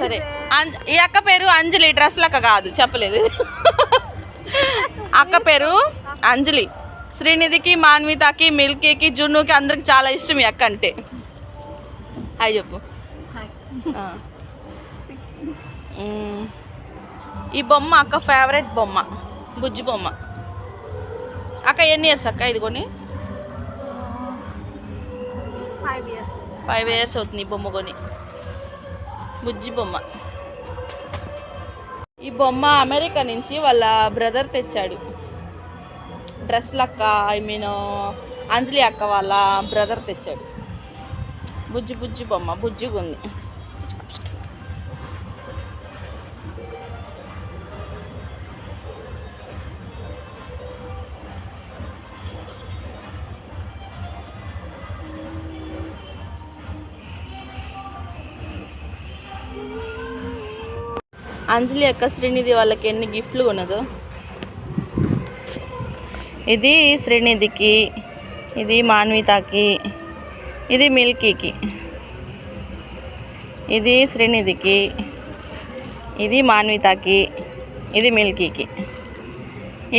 సరే ఈ అక్క పేరు అంజలి, డ్రెస్ లెక్క కాదు చెప్పలేదు. అక్క పేరు అంజలి. శ్రీనిధికి, మాన్వితకి, మిల్కీకి, జున్నుకి అందరికి చాలా ఇష్టం ఈ అక్క అంటే. హాయ్ చెప్పు. ఈ బొమ్మ అక్క ఫేవరెట్ బొమ్మ, బుజ్జి బొమ్మ. అక్క ఎన్ని ఇయర్స్ అక్క ఇది కొని? 5 years అవుతుంది ఈ బొమ్మ కొని, బుజ్జి బొమ్మ. ఈ బొమ్మ అమెరికా నుంచి వాళ్ళ బ్రదర్ తెచ్చాడు. డ్రెస్ల అక్క, అంజలి అక్క వాళ్ళ బ్రదర్ తెచ్చాడు. బుజ్జి బుజ్జి బొమ్మ, బుజ్జిగా ఉంది. అంజలి అక్క శ్రీనిధి వాళ్ళకి ఎన్ని గిఫ్ట్లు కొనదు. ఇది శ్రీనిధికి, ఇది మాన్వితకి, ఇది మిల్కీకి. ఇది శ్రీనిధికి, ఇది మాన్వితకి, ఇది మిల్కీకి.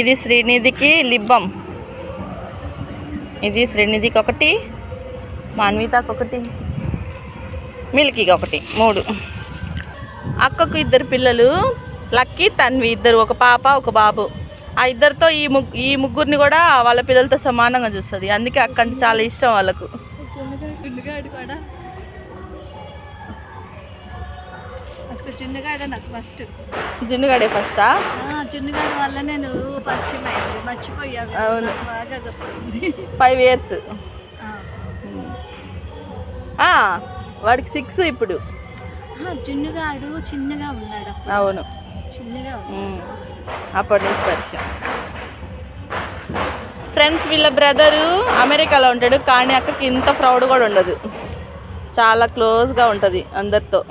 ఇది శ్రీనిధికి లిబ్బం. ఇది శ్రీనిధికి ఒకటి, మాన్వితకి ఒకటి, మిల్కీకి ఒకటి. 3. అక్కకు 2 పిల్లలు, లక్కీ, తన్వి. 2, ఒక పాప ఒక బాబు. ఆ ఇద్దరితో ఈ ముగ్గురిని కూడా వాళ్ళ పిల్లలతో సమానంగా చూస్తుంది. అందుకే అక్క అంటే చాలా ఇష్టం వాళ్ళకు. జున్నుగాడే ఫస్టా? జున్నుగాడి వల్ల నేను పరిచయం అయింది, మర్చిపోయా. అవును, 5 years. వాడికి 6 ఇప్పుడు. జున్నుగాడు చిన్నగా ఉన్నాడు. అవును, చిన్నగా అప్పటి నుంచి పరిచయం. ఫ్రెండ్స్, వీళ్ళ బ్రదరు అమెరికాలో ఉంటాడు, కానీ అక్కకి ఇంత ప్రౌడ్ కూడా ఉండదు. చాలా క్లోజ్గా ఉంటుంది అందరితో.